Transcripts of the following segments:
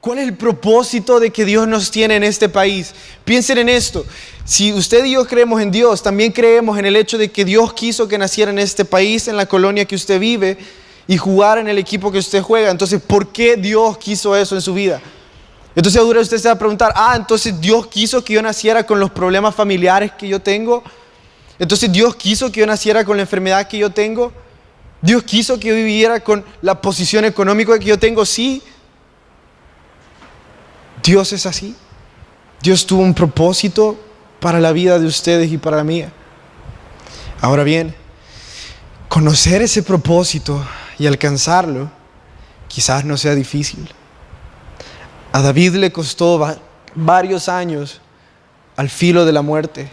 ¿Cuál es el propósito de que Dios nos tiene en este país? Piensen en esto. Si usted y yo creemos en Dios, también creemos en el hecho de que Dios quiso que naciera en este país, en la colonia que usted vive, y jugar en el equipo que usted juega. Entonces, ¿por qué Dios quiso eso en su vida? Entonces ahora usted se va a preguntar, entonces Dios quiso que yo naciera con los problemas familiares que yo tengo. Entonces Dios quiso que yo naciera con la enfermedad que yo tengo. Dios quiso que yo viviera con la posición económica que yo tengo. Sí, Dios es así. Dios tuvo un propósito para la vida de ustedes y para la mía. Ahora bien, conocer ese propósito y alcanzarlo quizás no sea difícil. A David le costó varios años al filo de la muerte.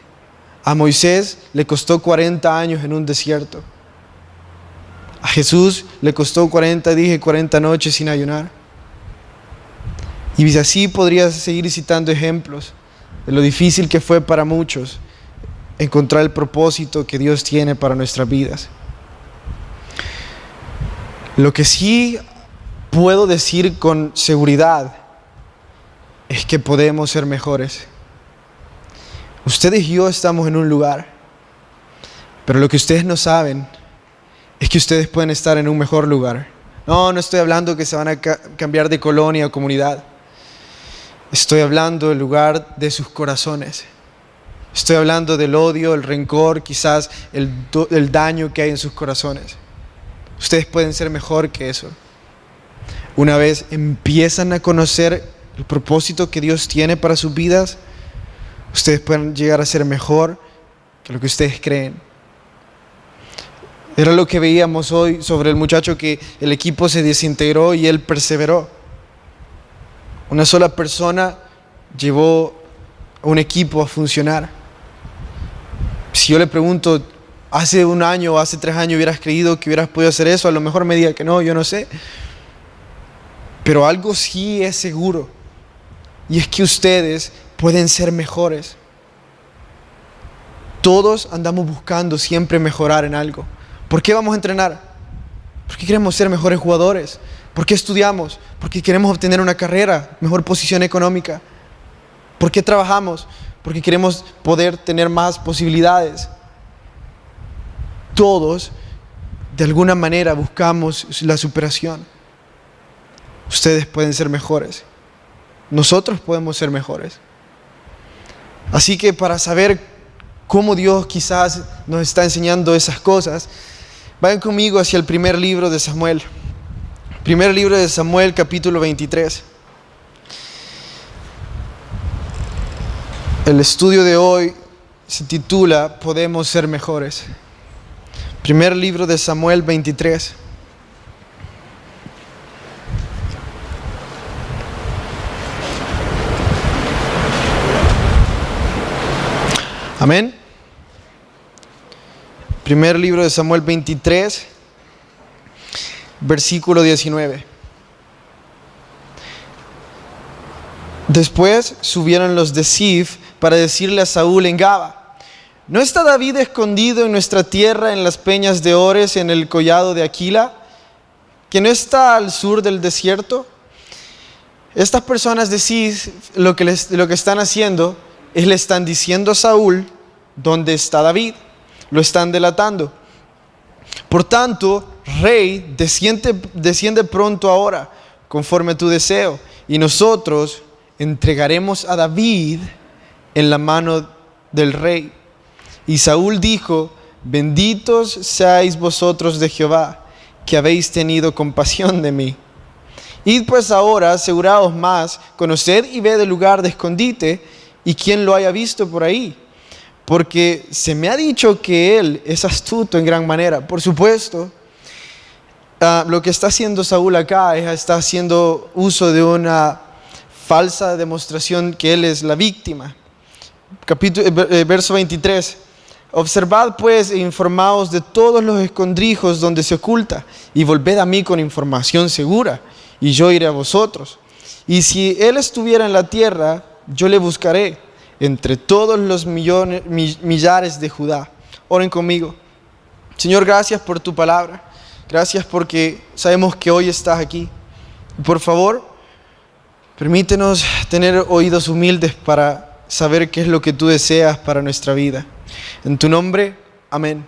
A Moisés le costó 40 años en un desierto. A Jesús le costó 40 noches sin ayunar. Y así podría seguir citando ejemplos de lo difícil que fue para muchos encontrar el propósito que Dios tiene para nuestras vidas. Lo que sí puedo decir con seguridad es que podemos ser mejores. Ustedes y yo estamos en un lugar, pero lo que ustedes no saben es que ustedes pueden estar en un mejor lugar. No estoy hablando que se van a cambiar de colonia o comunidad. Estoy hablando del lugar de sus corazones. Estoy hablando del odio, el rencor, quizás el daño que hay en sus corazones. Ustedes pueden ser mejor que eso. Una vez empiezan a conocer el propósito que Dios tiene para sus vidas, ustedes pueden llegar a ser mejor que lo que ustedes creen. Era lo que veíamos hoy sobre el muchacho que el equipo se desintegró y él perseveró. Una sola persona llevó a un equipo a funcionar. Si yo le pregunto, hace un año o hace 3 años hubieras creído que hubieras podido hacer eso, a lo mejor me diga que no, yo no sé. Pero algo sí es seguro, y es que ustedes pueden ser mejores. Todos andamos buscando siempre mejorar en algo. ¿Por qué vamos a entrenar? Porque queremos ser mejores jugadores. ¿Por qué estudiamos? Porque queremos obtener una carrera, mejor posición económica. ¿Por qué trabajamos? Porque queremos poder tener más posibilidades. Todos, de alguna manera, buscamos la superación. Ustedes pueden ser mejores. Nosotros podemos ser mejores. Así que para saber cómo Dios quizás nos está enseñando esas cosas, vayan conmigo hacia el primer libro de Samuel. Primer libro de Samuel, capítulo 23. El estudio de hoy se titula Podemos ser mejores. Primer libro de Samuel 23. Amén. Primer libro de Samuel 23, versículo 19. Después subieron los de Sif para decirle a Saúl en Gaba: ¿no está David escondido en nuestra tierra, en las peñas de Ores, en el collado de Aquila, que no está al sur del desierto? Estas personas de Sif lo que están haciendo es le están diciendo a Saúl dónde está David. Lo están delatando. Por tanto, rey, desciende pronto ahora, conforme a tu deseo, y nosotros entregaremos a David en la mano del rey. Y Saúl dijo: benditos seáis vosotros de Jehová, que habéis tenido compasión de mí. Id pues ahora, aseguraos más, conoced y ved el lugar de escondite, y quien lo haya visto por ahí. Porque se me ha dicho que él es astuto en gran manera. Por supuesto, lo que está haciendo Saúl acá está haciendo uso de una falsa demostración que él es la víctima. Verso 23. Observad pues e informaos de todos los escondrijos donde se oculta, y volved a mí con información segura, y yo iré a vosotros. Y si él estuviera en la tierra, yo le buscaré entre todos los millares de Judá. Oren conmigo. Señor, gracias por tu palabra. Gracias porque sabemos que hoy estás aquí. Por favor, Permítenos tener oídos humildes para saber qué es lo que tú deseas para nuestra vida. En tu nombre, amén.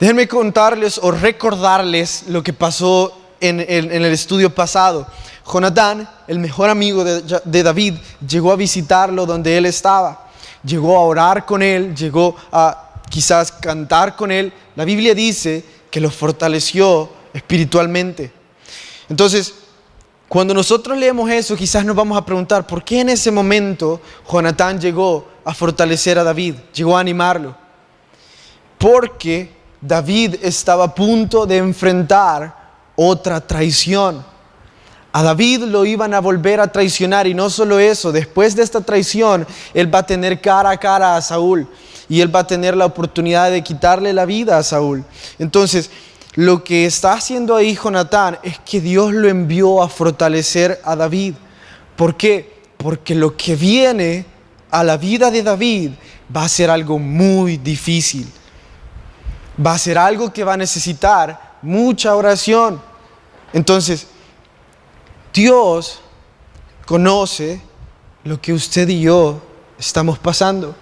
Déjenme contarles o recordarles lo que pasó en el estudio pasado. Jonatán, el mejor amigo de David, llegó a visitarlo donde él estaba. Llegó a orar con él, llegó a quizás cantar con él. La Biblia dice que lo fortaleció espiritualmente. Entonces, cuando nosotros leemos eso, quizás nos vamos a preguntar, ¿por qué en ese momento Jonatán llegó a fortalecer a David? Llegó a animarlo. Porque David estaba a punto de enfrentar otra traición. A David lo iban a volver a traicionar, y no solo eso, después de esta traición, él va a tener cara a cara a Saúl, y él va a tener la oportunidad de quitarle la vida a Saúl. Entonces, lo que está haciendo ahí Jonatán es que Dios lo envió a fortalecer a David. ¿Por qué? Porque lo que viene a la vida de David va a ser algo muy difícil. Va a ser algo que va a necesitar mucha oración. Entonces, Dios conoce lo que usted y yo estamos pasando.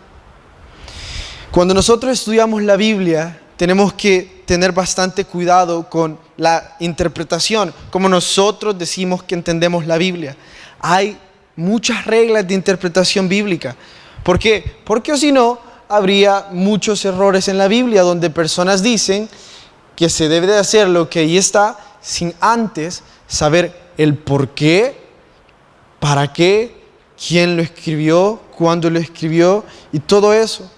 Cuando nosotros estudiamos la Biblia, tenemos que tener bastante cuidado con la interpretación, como nosotros decimos que entendemos la Biblia. Hay muchas reglas de interpretación bíblica. ¿Por qué? Porque si no, habría muchos errores en la Biblia donde personas dicen que se debe de hacer lo que ahí está sin antes saber el por qué, para qué, quién lo escribió, cuándo lo escribió y todo eso.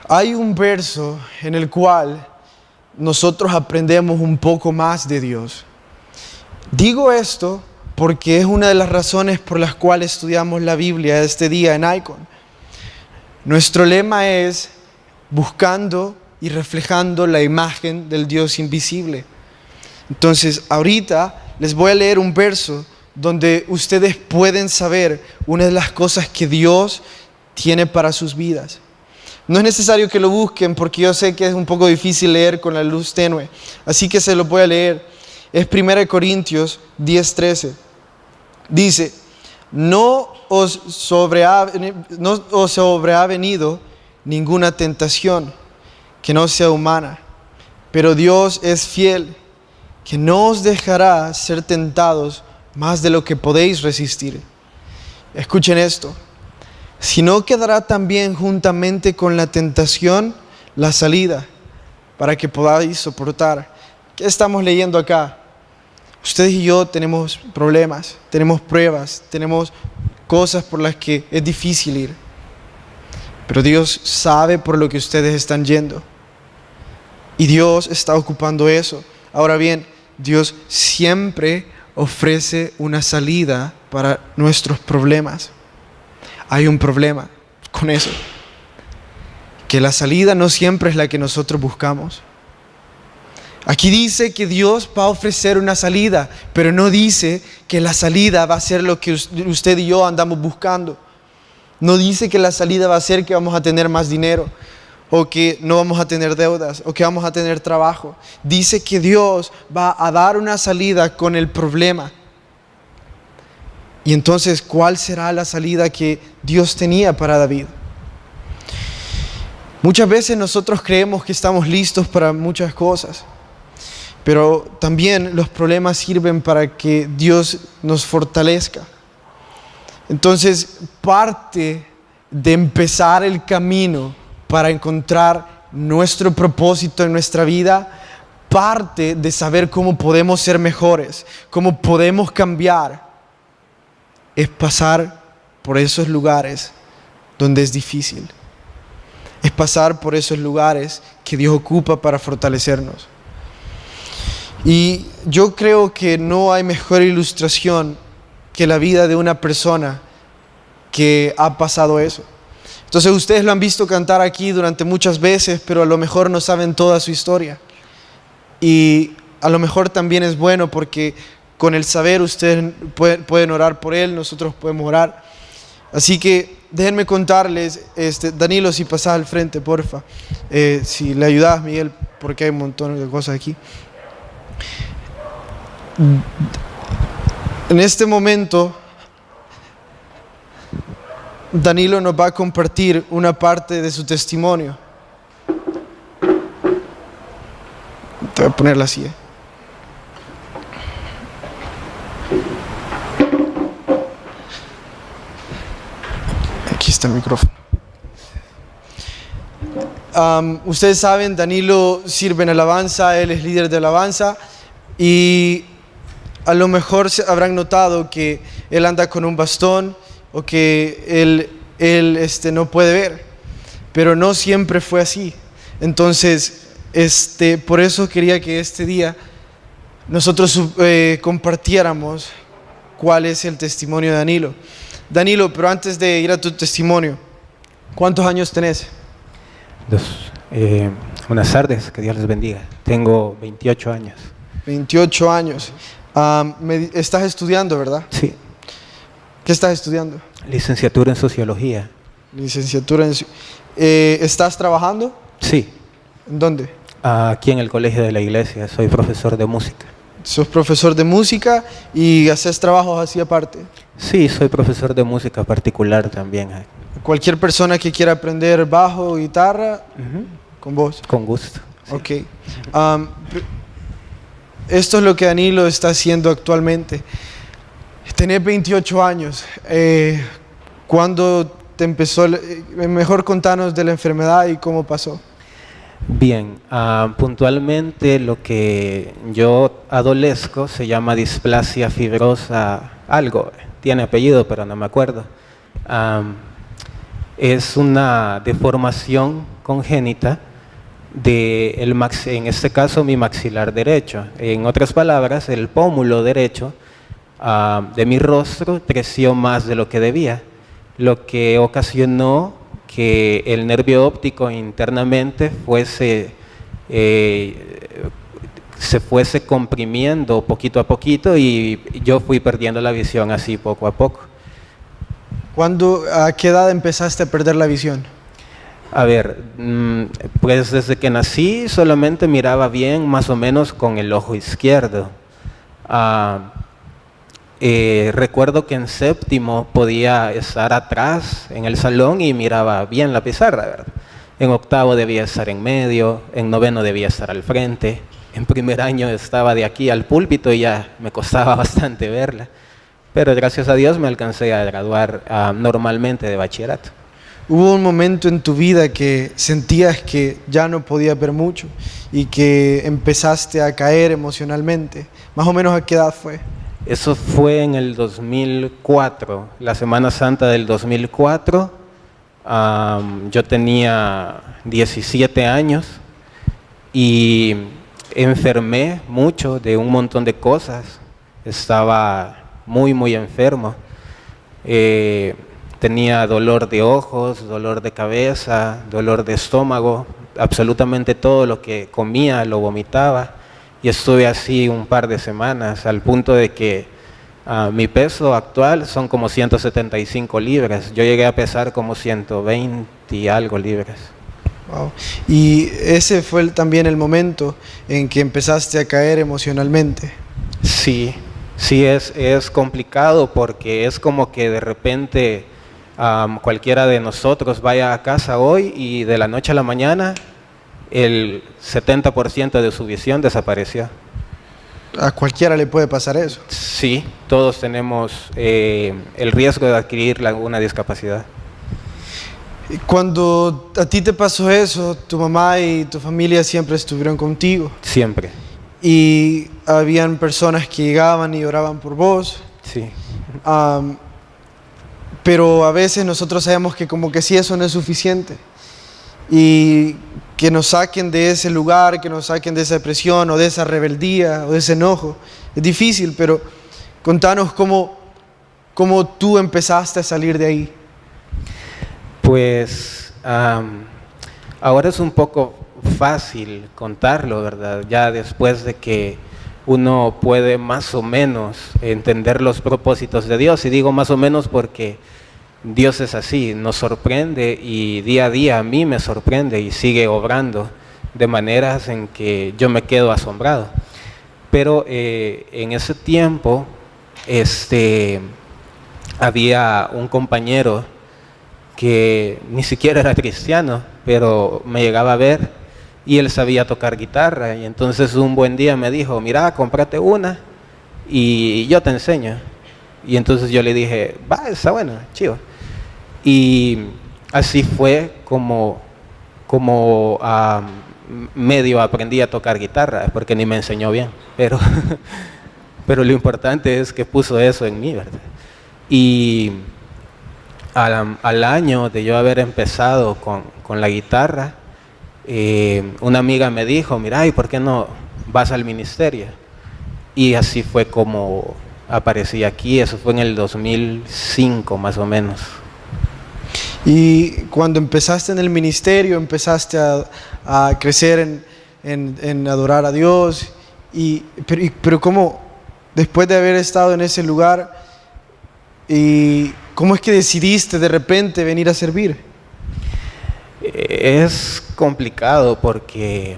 Hay un verso en el cual nosotros aprendemos un poco más de Dios. Digo esto porque es una de las razones por las cuales estudiamos la Biblia este día en Icon. Nuestro lema es buscando y reflejando la imagen del Dios invisible. Entonces, ahorita les voy a leer un verso donde ustedes pueden saber una de las cosas que Dios tiene para sus vidas. No es necesario que lo busquen porque yo sé que es un poco difícil leer con la luz tenue. Así que se lo voy a leer. Es 1 Corintios 10:13. Dice: no os sobrevenido ninguna tentación que no sea humana, pero Dios es fiel, que no os dejará ser tentados más de lo que podéis resistir. Escuchen esto. Sino quedará también juntamente con la tentación la salida, para que podáis soportar. ¿Qué estamos leyendo acá? Ustedes y yo tenemos problemas, tenemos pruebas, tenemos cosas por las que es difícil ir. Pero Dios sabe por lo que ustedes están yendo. Y Dios está ocupando eso. Ahora bien, Dios siempre ofrece una salida para nuestros problemas. Hay un problema con eso, que la salida no siempre es la que nosotros buscamos. Aquí dice que Dios va a ofrecer una salida, pero no dice que la salida va a ser lo que usted y yo andamos buscando. No dice que la salida va a ser que vamos a tener más dinero, o que no vamos a tener deudas, o que vamos a tener trabajo. Dice que Dios va a dar una salida con el problema. Y entonces, ¿cuál será la salida que Dios tenía para David? Muchas veces nosotros creemos que estamos listos para muchas cosas, pero también los problemas sirven para que Dios nos fortalezca. Entonces, parte de empezar el camino para encontrar nuestro propósito en nuestra vida, parte de saber cómo podemos ser mejores, cómo podemos cambiar, es pasar por esos lugares donde es difícil. Es pasar por esos lugares que Dios ocupa para fortalecernos. Y yo creo que no hay mejor ilustración que la vida de una persona que ha pasado eso. Entonces ustedes lo han visto cantar aquí durante muchas veces, pero a lo mejor no saben toda su historia. Y a lo mejor también es bueno porque con el saber ustedes pueden orar por él, nosotros podemos orar. Así que déjenme contarles, Danilo, si pasás al frente, porfa. Si le ayudas, Miguel, porque hay un montón de cosas aquí. En este momento, Danilo nos va a compartir una parte de su testimonio. Te voy a ponerla así. Aquí está el micrófono. Ustedes saben, Danilo sirve en alabanza, él es líder de alabanza y a lo mejor habrán notado que él anda con un bastón o que él no puede ver, pero no siempre fue así. Entonces, por eso quería que este día nosotros compartiéramos cuál es el testimonio de Danilo. Danilo, pero antes de ir a tu testimonio, ¿cuántos años tenés? Buenas tardes, que Dios les bendiga. Tengo 28 años. 28 años. Estás estudiando, ¿verdad? Sí. ¿Qué estás estudiando? Licenciatura en Sociología. Licenciatura en... ¿Estás trabajando? Sí. ¿En dónde? Aquí en el Colegio de la Iglesia, soy profesor de música. ¿Sos profesor de música y haces trabajos así aparte? Sí, soy profesor de música particular también. Cualquier persona que quiera aprender bajo, guitarra, con vos. Con gusto. Sí. Ok. Esto es lo que Danilo está haciendo actualmente. Tenés 28 años. ¿Cuándo te empezó? Mejor contanos de la enfermedad y cómo pasó. Bien, puntualmente lo que yo adolezco se llama displasia fibrosa, algo, tiene apellido pero no me acuerdo. Es una deformación congénita en este caso mi maxilar derecho. En otras palabras, el pómulo derecho de mi rostro creció más de lo que debía, lo que ocasionó que el nervio óptico internamente se fuese comprimiendo poquito a poquito y yo fui perdiendo la visión así poco a poco. ¿A qué edad empezaste a perder la visión? A ver, pues desde que nací solamente miraba bien más o menos con el ojo izquierdo. Recuerdo que en séptimo podía estar atrás en el salón y miraba bien la pizarra, ¿verdad? En octavo debía estar en medio, en noveno debía estar al frente, en primer año estaba de aquí al púlpito y ya me costaba bastante verla, pero gracias a Dios me alcancé a graduar normalmente de bachillerato. ¿Hubo un momento en tu vida que sentías que ya no podías ver mucho y que empezaste a caer emocionalmente? ¿Más o menos a qué edad fue? Eso fue en el 2004, la Semana Santa del 2004. Yo tenía 17 años y enfermé mucho de un montón de cosas. Estaba muy enfermo. Tenía dolor de ojos, dolor de cabeza, dolor de estómago. Absolutamente todo lo que comía lo vomitaba. Y estuve así un par de semanas, al punto de que mi peso actual son como 175 libras. Yo llegué a pesar como 120 y algo libras. Wow. ¿Y ese fue también el momento en que empezaste a caer emocionalmente? Sí, es complicado porque es como que de repente cualquiera de nosotros vaya a casa hoy y de la noche a la mañana el 70% de su visión desapareció. A cualquiera le puede pasar eso. Sí, todos tenemos el riesgo de adquirir una discapacidad. Cuando a ti te pasó eso, tu mamá y tu familia siempre estuvieron contigo. Siempre. Y habían personas que llegaban y oraban por vos. Sí. Pero a veces nosotros sabemos que como que sí, eso no es suficiente. Y que nos saquen de ese lugar, que nos saquen de esa depresión o de esa rebeldía o de ese enojo. Es difícil, pero contanos cómo tú empezaste a salir de ahí. Pues ahora es un poco fácil contarlo, ¿verdad? Ya después de que uno puede más o menos entender los propósitos de Dios, y digo más o menos porque Dios es así, nos sorprende y día a día a mí me sorprende y sigue obrando de maneras en que yo me quedo asombrado. Pero en ese tiempo había un compañero que ni siquiera era cristiano, pero me llegaba a ver y él sabía tocar guitarra. Y entonces un buen día me dijo, mira, cómprate una y yo te enseño. Y entonces yo le dije, va, está bueno, chido. Y así fue como medio aprendí a tocar guitarra, porque ni me enseñó bien, pero lo importante es que puso eso en mí, ¿verdad? Y al año de yo haber empezado con la guitarra, una amiga me dijo, mira, ¿y por qué no vas al ministerio? Y así fue como aparecí aquí. Eso fue en el 2005 más o menos. Y cuando empezaste en el ministerio, empezaste a crecer en adorar a Dios, pero ¿cómo, después de haber estado en ese lugar, y cómo es que decidiste de repente venir a servir? Es complicado porque,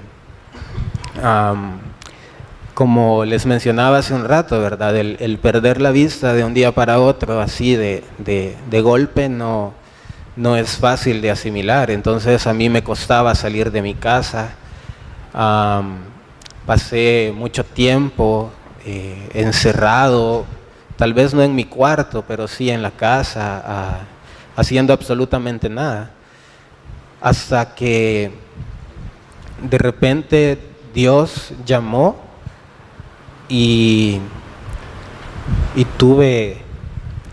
como les mencionaba hace un rato, ¿verdad? El perder la vista de un día para otro, así de golpe, no es fácil de asimilar. Entonces a mí me costaba salir de mi casa. Pasé mucho tiempo encerrado, tal vez no en mi cuarto, pero sí en la casa, haciendo absolutamente nada. Hasta que de repente Dios llamó y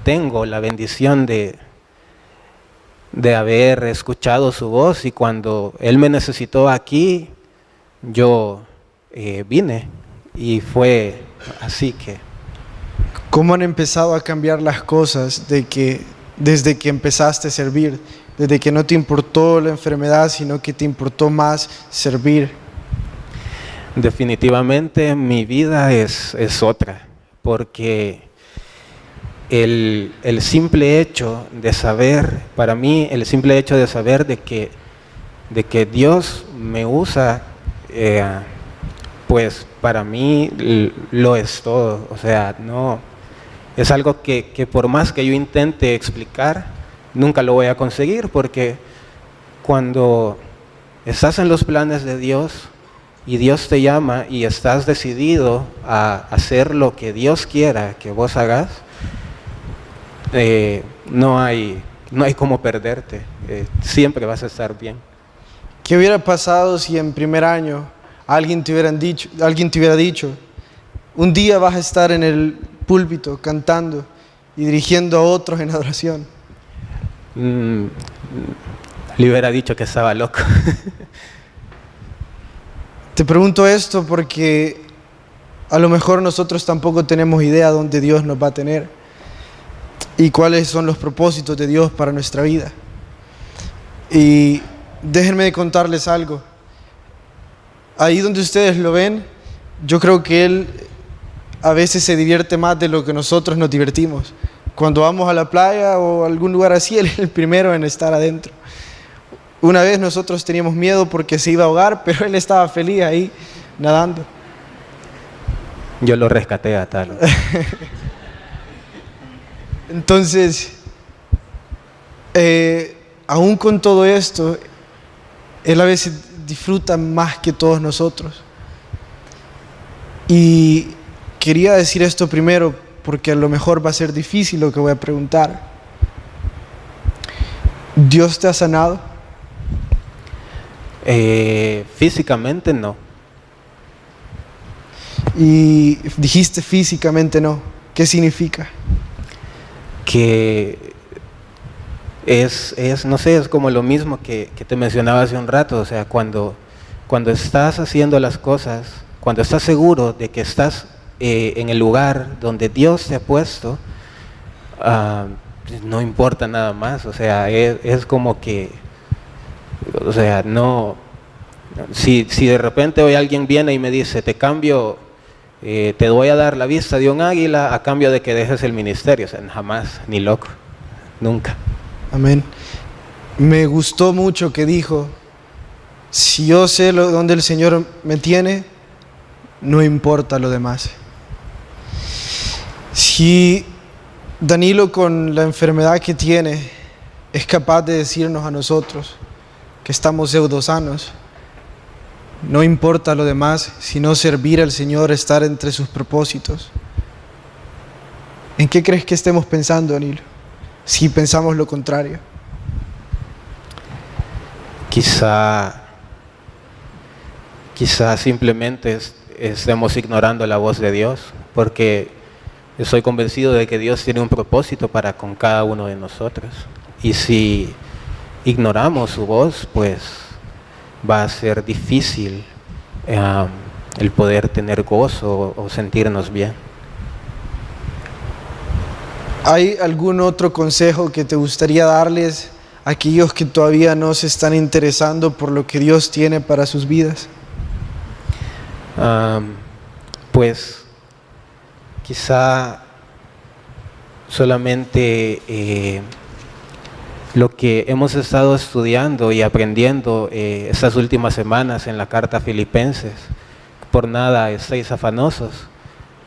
tengo la bendición de haber escuchado su voz, y cuando Él me necesitó aquí, yo vine, y fue así que... ¿Cómo han empezado a cambiar las cosas desde que empezaste a servir? Desde que no te importó la enfermedad, sino que te importó más servir. Definitivamente mi vida es otra, porque el simple hecho de saber, para mí, el simple hecho de saber de que Dios me usa, pues para mí lo es todo. O sea, no, es algo que por más que yo intente explicar, nunca lo voy a conseguir, porque cuando estás en los planes de Dios y Dios te llama y estás decidido a hacer lo que Dios quiera que vos hagas, no hay cómo perderte. Siempre vas a estar bien. ¿Qué hubiera pasado si en primer año alguien te hubiera dicho, un día vas a estar en el púlpito cantando y dirigiendo a otros en adoración? Le hubiera dicho que estaba loco. Te pregunto esto porque a lo mejor nosotros tampoco tenemos idea dónde Dios nos va a tener y cuáles son los propósitos de Dios para nuestra vida. Y déjenme contarles algo. Ahí donde ustedes lo ven, yo creo que Él a veces se divierte más de lo que nosotros nos divertimos. Cuando vamos a la playa o a algún lugar así, Él es el primero en estar adentro. Una vez nosotros teníamos miedo porque se iba a ahogar, pero Él estaba feliz ahí nadando. Yo lo rescaté a tal. Entonces, aún con todo esto, Él a veces disfruta más que todos nosotros. Y quería decir esto primero porque a lo mejor va a ser difícil lo que voy a preguntar. ¿Dios te ha sanado? Físicamente no. Y dijiste físicamente no. ¿Qué significa? Que no sé, es como lo mismo que te mencionaba hace un rato. O sea, cuando estás haciendo las cosas, cuando estás seguro de que estás en el lugar donde Dios te ha puesto, no importa nada más. O sea, es como que, o sea, no, si de repente hoy alguien viene y me dice, te cambio, te voy a dar la vista de un águila a cambio de que dejes el ministerio, o sea, jamás, ni loco, nunca. Amén. Me gustó mucho que dijo, si yo sé dónde el Señor me tiene, no importa lo demás. Si Danilo, con la enfermedad que tiene, es capaz de decirnos a nosotros que estamos pseudosanos, no importa lo demás, sino servir al Señor, estar entre sus propósitos. ¿En qué crees que estemos pensando, Danilo, si pensamos lo contrario? Quizá simplemente estemos ignorando la voz de Dios, porque estoy convencido de que Dios tiene un propósito para con cada uno de nosotros. Y si ignoramos su voz, pues va a ser difícil el poder tener gozo o sentirnos bien. ¿Hay algún otro consejo que te gustaría darles a aquellos que todavía no se están interesando por lo que Dios tiene para sus vidas? Pues quizá solamente lo que hemos estado estudiando y aprendiendo estas últimas semanas en la carta a Filipenses: por nada estéis afanosos,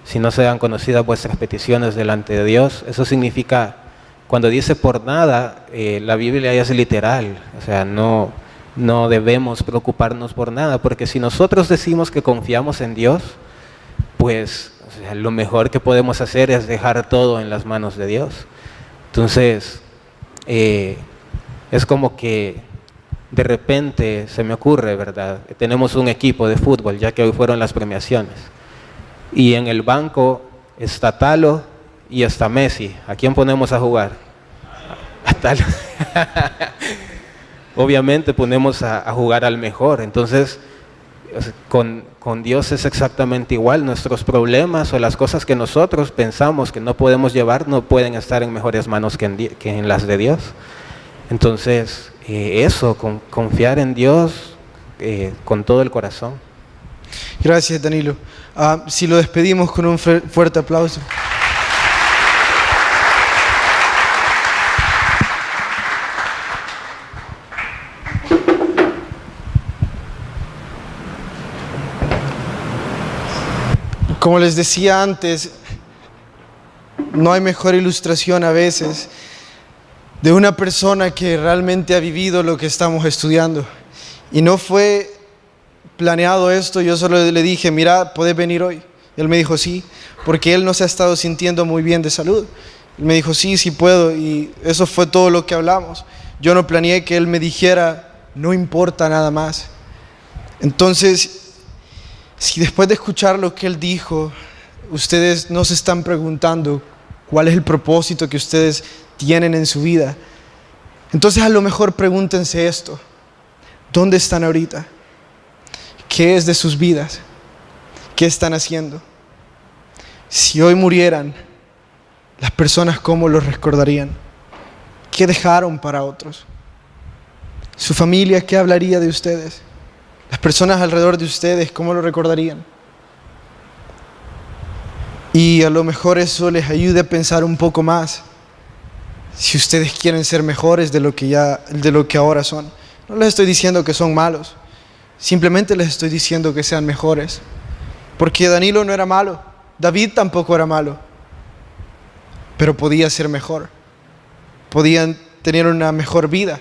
si no sean conocidas vuestras peticiones delante de Dios. Eso significa, cuando dice por nada, la Biblia es literal, o sea, no debemos preocuparnos por nada, porque si nosotros decimos que confiamos en Dios, pues lo mejor que podemos hacer es dejar todo en las manos de Dios. Entonces, es como que de repente se me ocurre, ¿verdad? Tenemos un equipo de fútbol, ya que hoy fueron las premiaciones, y en el banco está Talo y está Messi. ¿A quién ponemos a jugar? A Talo. Obviamente ponemos a jugar al mejor. Entonces, con Dios es exactamente igual. Nuestros problemas o las cosas que nosotros pensamos que no podemos llevar no pueden estar en mejores manos que en las de Dios. Entonces, confiar en Dios con todo el corazón. Gracias, Danilo. Si lo despedimos con un fuerte aplauso. Como les decía antes, no hay mejor ilustración a veces de una persona que realmente ha vivido lo que estamos estudiando. Y no fue planeado esto, yo solo le dije, mira, ¿puedes venir hoy? Él me dijo sí, porque él no se ha estado sintiendo muy bien de salud. Él me dijo sí puedo, y eso fue todo lo que hablamos. Yo no planeé que él me dijera, no importa nada más. Entonces, si después de escuchar lo que él dijo, ustedes no se están preguntando cuál es el propósito que ustedes tienen en su vida, entonces a lo mejor pregúntense esto: ¿dónde están ahorita? ¿Qué es de sus vidas? ¿Qué están haciendo? Si hoy murieran, las personas, ¿cómo los recordarían? ¿Qué dejaron para otros? ¿Su familia qué hablaría de ustedes? Las personas alrededor de ustedes, ¿cómo lo recordarían? Y a lo mejor eso les ayude a pensar un poco más. Si ustedes quieren ser mejores de lo que ahora son. No les estoy diciendo que son malos. Simplemente les estoy diciendo que sean mejores. Porque Danilo no era malo. David tampoco era malo. Pero podía ser mejor. Podían tener una mejor vida.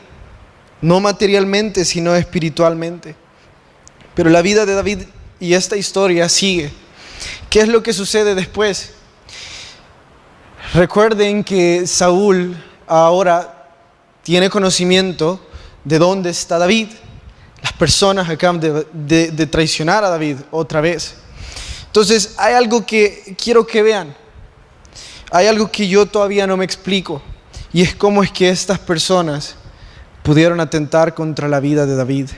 No materialmente, sino espiritualmente. Pero la vida de David y esta historia sigue. ¿Qué es lo que sucede después? Recuerden que Saúl ahora tiene conocimiento de dónde está David. Las personas acaban de traicionar a David otra vez. Entonces hay algo que quiero que vean. Hay algo que yo todavía no me explico. Y es cómo es que estas personas pudieron atentar contra la vida de David.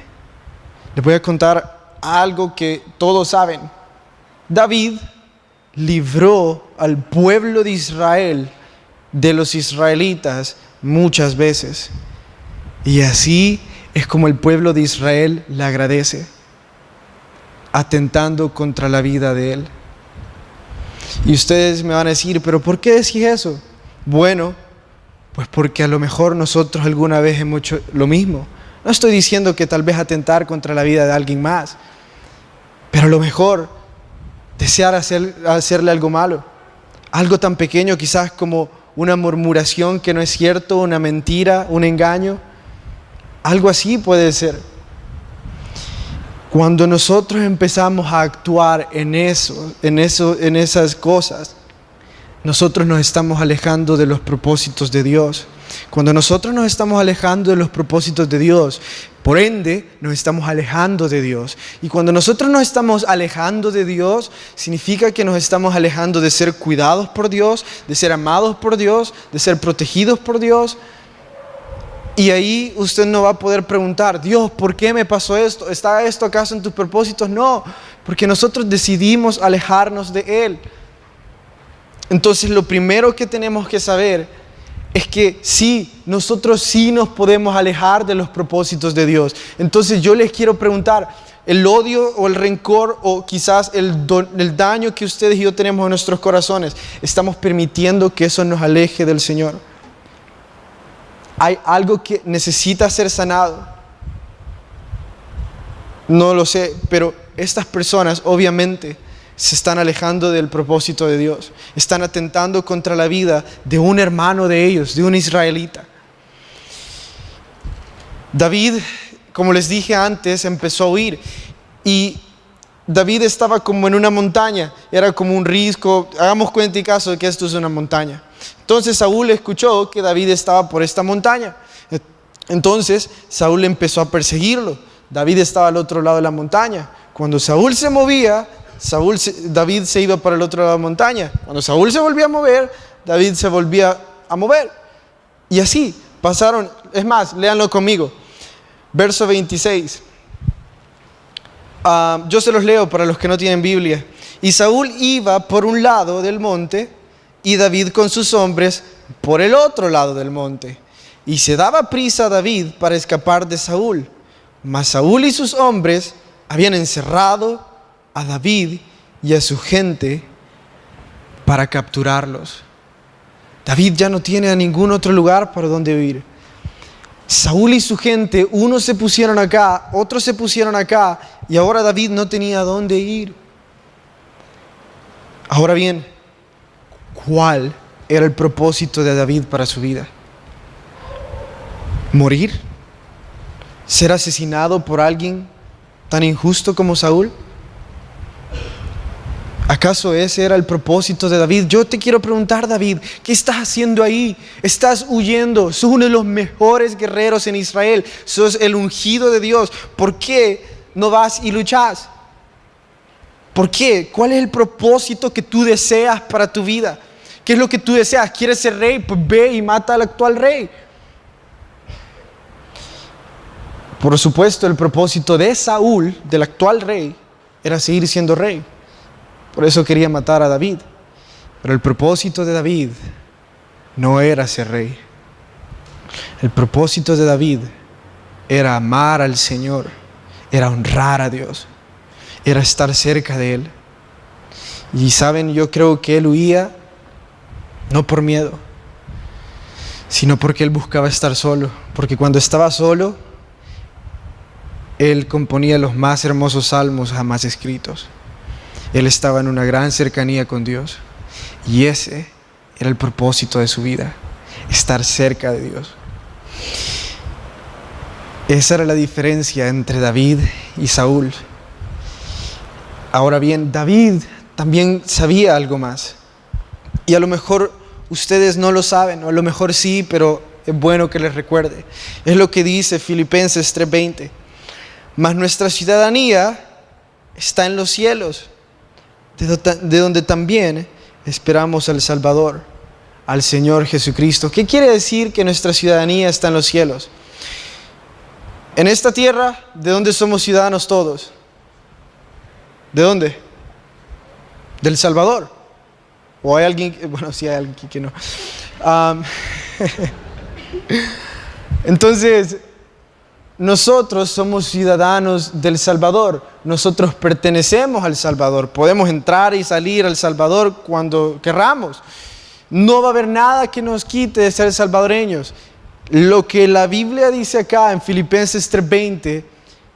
Les voy a contar algo que todos saben. David libró al pueblo de Israel de los israelitas muchas veces. Y así es como el pueblo de Israel le agradece, atentando contra la vida de él. Y ustedes me van a decir, ¿pero por qué decís eso? Bueno, pues porque a lo mejor nosotros alguna vez hemos hecho lo mismo. No estoy diciendo que tal vez atentar contra la vida de alguien más, pero a lo mejor desear hacerle algo malo Algo tan pequeño quizás como una murmuración que no es cierto, una mentira, un engaño. Algo así puede ser. Cuando nosotros empezamos a actuar en esas cosas, nosotros nos estamos alejando de los propósitos de Dios. Cuando nosotros nos estamos alejando de los propósitos de Dios, por ende, nos estamos alejando de Dios. Y cuando nosotros nos estamos alejando de Dios, significa que nos estamos alejando de ser cuidados por Dios, de ser amados por Dios, de ser protegidos por Dios. Y ahí usted no va a poder preguntar, Dios, ¿por qué me pasó esto? ¿Está esto acaso en tus propósitos? No, porque nosotros decidimos alejarnos de Él. Entonces lo primero que tenemos que saber es que sí, nosotros sí nos podemos alejar de los propósitos de Dios. Entonces yo les quiero preguntar, el odio o el rencor o quizás el daño que ustedes y yo tenemos en nuestros corazones, ¿estamos permitiendo que eso nos aleje del Señor? ¿Hay algo que necesita ser sanado? No lo sé, pero estas personas obviamente se están alejando del propósito de Dios. Están atentando contra la vida de un hermano de ellos, de un israelita. David, como les dije antes, empezó a huir. Y David estaba como en una montaña. Era como un risco. Hagamos cuenta y caso de que esto es una montaña. Entonces Saúl escuchó que David estaba por esta montaña. Entonces Saúl empezó a perseguirlo. David estaba al otro lado de la montaña. Cuando Saúl se movía, David se iba para el otro lado de la montaña. Cuando Saúl se volvía a mover, David se volvía a mover. Y así pasaron. Es más, léanlo conmigo. Verso 26. Yo se los leo para los que no tienen Biblia. Y Saúl iba por un lado del monte y David con sus hombres por el otro lado del monte. Y se daba prisa a David para escapar de Saúl. Mas Saúl y sus hombres habían encerrado a David y a su gente para capturarlos. David ya no tiene a ningún otro lugar para donde huir. Saúl y su gente, unos se pusieron acá, otros se pusieron acá, y ahora David no tenía a dónde ir. Ahora bien, ¿cuál era el propósito de David para su vida? ¿Morir? ¿Ser asesinado por alguien tan injusto como Saúl? ¿Acaso ese era el propósito de David? Yo te quiero preguntar, David, ¿qué estás haciendo ahí? Estás huyendo, sos uno de los mejores guerreros en Israel, sos el ungido de Dios. ¿Por qué no vas y luchas? ¿Por qué? ¿Cuál es el propósito que tú deseas para tu vida? ¿Qué es lo que tú deseas? ¿Quieres ser rey? Pues ve y mata al actual rey. Por supuesto, el propósito de Saúl, del actual rey, era seguir siendo rey. Por eso quería matar a David. Pero el propósito de David no era ser rey. El propósito de David era amar al Señor, era honrar a Dios, era estar cerca de Él. Y saben, yo creo que Él huía no por miedo, sino porque Él buscaba estar solo. Porque cuando estaba solo, Él componía los más hermosos salmos jamás escritos. Él estaba en una gran cercanía con Dios. Y ese era el propósito de su vida, estar cerca de Dios. Esa era la diferencia entre David y Saúl. Ahora bien, David también sabía algo más. Y a lo mejor ustedes no lo saben, o a lo mejor sí, pero es bueno que les recuerde. Es lo que dice Filipenses 3:20. Mas nuestra ciudadanía está en los cielos, de donde también esperamos al Salvador, al Señor Jesucristo. ¿Qué quiere decir que nuestra ciudadanía está en los cielos? En esta tierra, ¿de dónde somos ciudadanos todos? ¿De dónde? Del Salvador. ¿O hay alguien? Bueno, sí hay alguien que no. Entonces, nosotros somos ciudadanos del Salvador. Nosotros pertenecemos al Salvador. Podemos entrar y salir al Salvador cuando querramos. No va a haber nada que nos quite de ser salvadoreños. Lo que la Biblia dice acá en Filipenses 3:20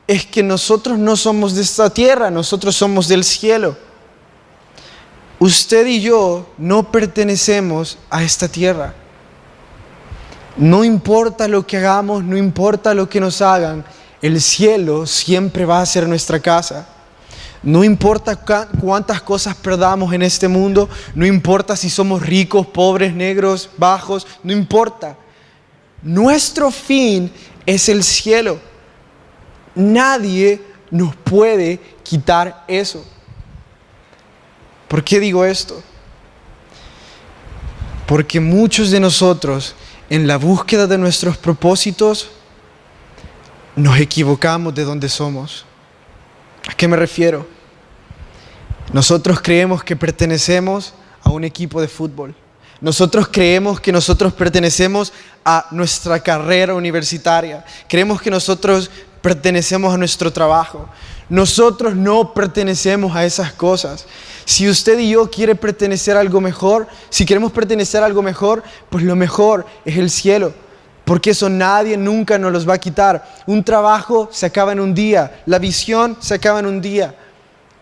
es que nosotros no somos de esta tierra, nosotros somos del cielo. usted y yo no pertenecemos a esta tierra. No importa lo que hagamos, no importa lo que nos hagan, el cielo siempre va a ser nuestra casa. No importa cuántas cosas perdamos en este mundo, no importa si somos ricos, pobres, negros, bajos, no importa. Nuestro fin es el cielo. Nadie nos puede quitar eso. ¿Por qué digo esto? Porque muchos de nosotros, en la búsqueda de nuestros propósitos, nos equivocamos de dónde somos. ¿A qué me refiero? Nosotros creemos que pertenecemos a un equipo de fútbol. Nosotros creemos que nosotros pertenecemos a nuestra carrera universitaria. Creemos que nosotros pertenecemos a nuestro trabajo. Nosotros no pertenecemos a esas cosas. Si usted y yo quiere pertenecer a algo mejor, si queremos pertenecer a algo mejor, pues lo mejor es el cielo. Porque eso nadie nunca nos los va a quitar. Un trabajo se acaba en un día. La visión se acaba en un día.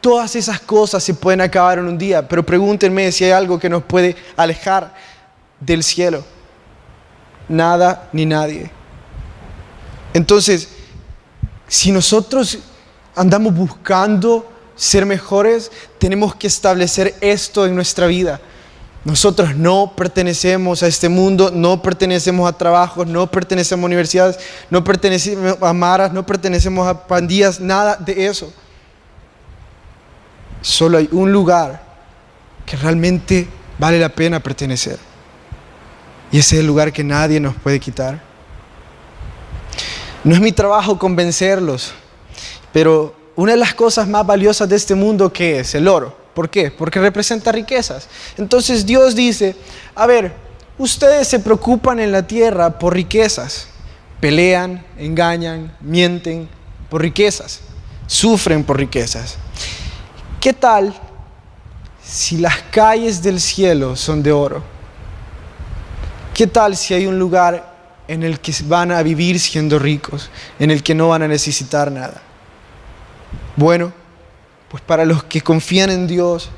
Todas esas cosas se pueden acabar en un día. Pero pregúntenme si hay algo que nos puede alejar del cielo. Nada ni nadie. Entonces, si nosotros andamos buscando ser mejores, tenemos que establecer esto en nuestra vida. Nosotros no pertenecemos a este mundo, no pertenecemos a trabajos, no pertenecemos a universidades, no pertenecemos a maras, no pertenecemos a pandillas, nada de eso. Solo hay un lugar que realmente vale la pena pertenecer. Y ese es el lugar que nadie nos puede quitar. No es mi trabajo convencerlos, pero una de las cosas más valiosas de este mundo, ¿qué es? El oro. ¿Por qué? Porque representa riquezas. Entonces Dios dice, a ver, ustedes se preocupan en la tierra por riquezas. Pelean, engañan, mienten por riquezas. Sufren por riquezas. ¿Qué tal si las calles del cielo son de oro? ¿Qué tal si hay un lugar en el que van a vivir siendo ricos, en el que no van a necesitar nada? Bueno, pues para los que confían en Dios,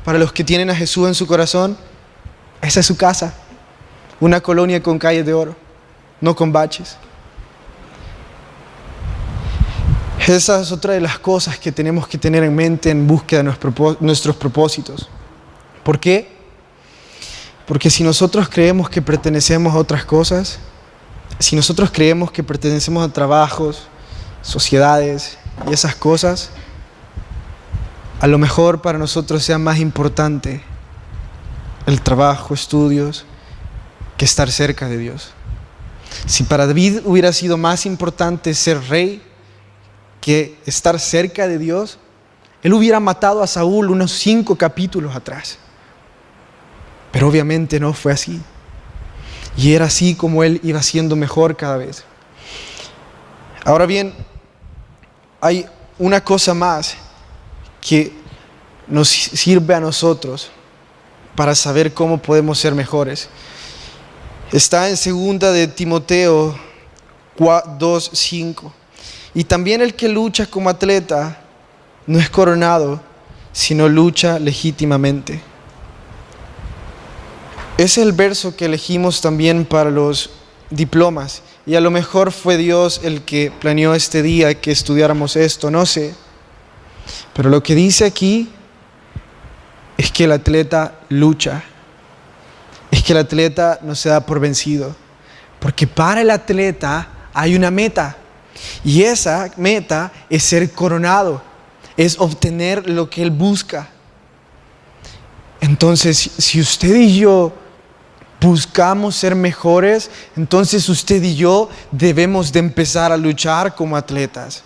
para los que tienen a Jesús en su corazón, esa es su casa, una colonia con calles de oro, no con baches. Esa es otra de las cosas que tenemos que tener en mente en búsqueda de nuestros propósitos. ¿Por qué? Porque si nosotros creemos que pertenecemos a otras cosas, si nosotros creemos que pertenecemos a trabajos, sociedades y esas cosas, a lo mejor para nosotros sea más importante el trabajo, estudios, que estar cerca de Dios. Si para David hubiera sido más importante ser rey que estar cerca de Dios, él hubiera matado a Saúl unos 5 capítulos atrás. Pero obviamente no fue así. Y era así como él iba siendo mejor cada vez. Ahora bien, hay una cosa más que nos sirve a nosotros para saber cómo podemos ser mejores. Está en 2 de Timoteo 2:5. Y también el que lucha como atleta no es coronado, sino lucha legítimamente. Es el verso que elegimos también para los diplomas. Y a lo mejor fue Dios el que planeó este día que estudiáramos esto, no sé. Pero lo que dice aquí es que el atleta lucha. Es que el atleta no se da por vencido. Porque para el atleta hay una meta. Y esa meta es ser coronado. Es obtener lo que él busca. Entonces, si usted y yo buscamos ser mejores, entonces usted y yo debemos de empezar a luchar como atletas.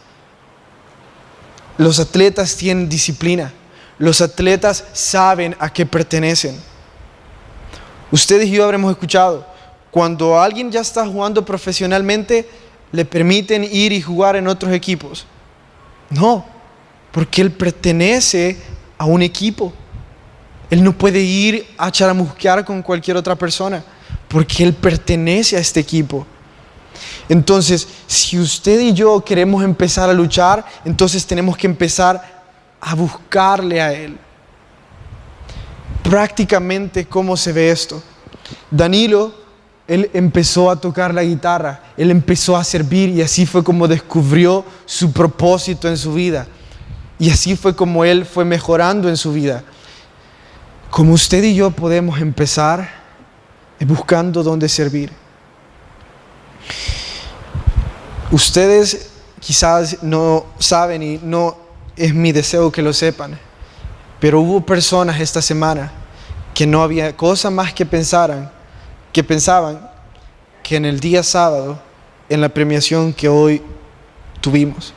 Los atletas tienen disciplina. Los atletas saben a qué pertenecen. Ustedes y yo habremos escuchado, cuando alguien ya está jugando profesionalmente, le permiten ir y jugar en otros equipos. No, porque él pertenece a un equipo. Él no puede ir a charamusquear con cualquier otra persona, porque él pertenece a este equipo. Entonces, si usted y yo queremos empezar a luchar, entonces tenemos que empezar a buscarle a él. prácticamente cómo se ve esto. Danilo, él empezó a tocar la guitarra, él empezó a servir y así fue como descubrió su propósito en su vida. Y así fue como él fue mejorando en su vida. Como usted y yo podemos empezar buscando dónde servir. Ustedes quizás no saben y no es mi deseo que lo sepan, pero hubo personas esta semana que no había cosa más que pensaban que en el día sábado, en la premiación que hoy tuvimos,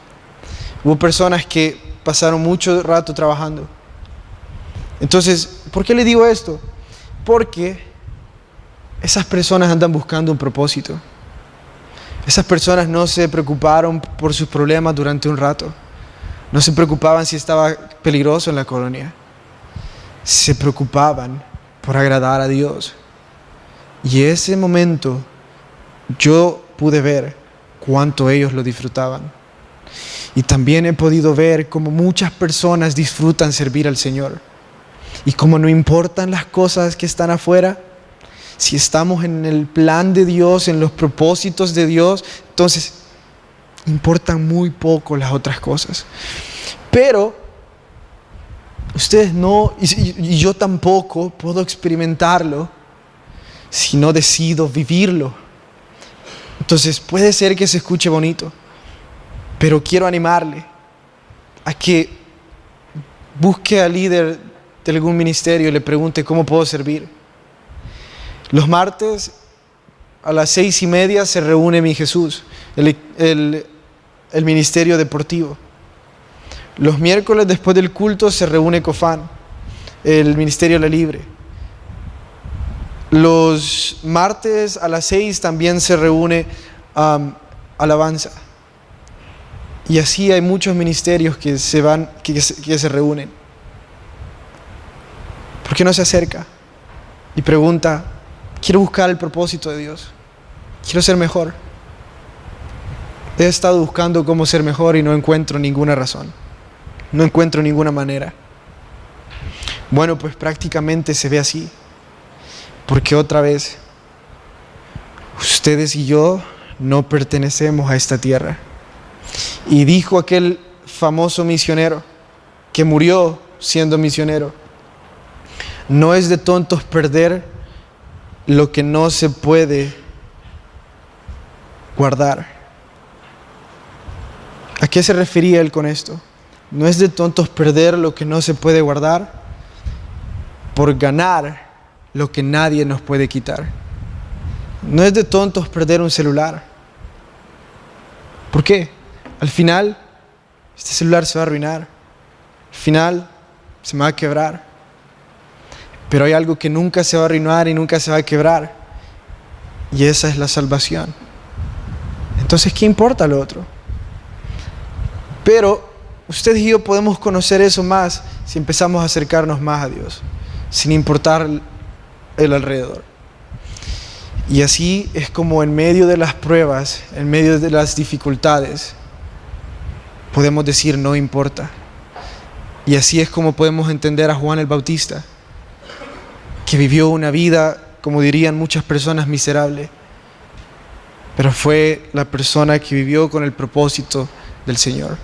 hubo personas que pasaron mucho rato trabajando. Entonces, ¿por qué le digo esto? Porque esas personas andan buscando un propósito. Esas personas no se preocuparon por sus problemas durante un rato. No se preocupaban si estaba peligroso en la colonia. Se preocupaban por agradar a Dios. Y ese momento yo pude ver cuánto ellos lo disfrutaban. Y también he podido ver cómo muchas personas disfrutan servir al Señor. Y como no importan las cosas que están afuera, si estamos en el plan de Dios, en los propósitos de Dios, entonces importan muy poco las otras cosas. Pero ustedes no, y yo tampoco puedo experimentarlo si no decido vivirlo. Entonces puede ser que se escuche bonito, pero quiero animarle a que busque al líder de algún ministerio y le pregunte cómo puedo servir. Los martes a las 6:30 se reúne Mi Jesús, el ministerio deportivo. Los miércoles después del culto se reúne Cofán, el ministerio La Libre. Los martes a las 6 también se reúne Alabanza. Y así hay muchos ministerios que se reúnen. ¿Por qué no se acerca y pregunta: quiero buscar el propósito de Dios, quiero ser mejor? He estado buscando cómo ser mejor y no encuentro ninguna razón, no encuentro ninguna manera. Bueno, pues prácticamente se ve así, porque otra vez, ustedes y yo no pertenecemos a esta tierra. Y dijo aquel famoso misionero que murió siendo misionero: no es de tontos perder lo que no se puede guardar. ¿A qué se refería él con esto? No es de tontos perder lo que no se puede guardar por ganar lo que nadie nos puede quitar. No es de tontos perder un celular. ¿Por qué? Al final, este celular se va a arruinar. Al final, se me va a quebrar. Pero hay algo que nunca se va a arruinar y nunca se va a quebrar. Y esa es la salvación. Entonces, ¿qué importa lo otro? Pero ustedes y yo podemos conocer eso más si empezamos a acercarnos más a Dios, sin importar el alrededor. Y así es como en medio de las pruebas, en medio de las dificultades, podemos decir: no importa. Y así es como podemos entender a Juan el Bautista, que vivió una vida, como dirían muchas personas, miserable, pero fue la persona que vivió con el propósito del Señor.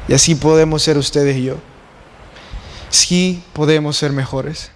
Y así podemos ser ustedes y yo. Sí podemos ser mejores.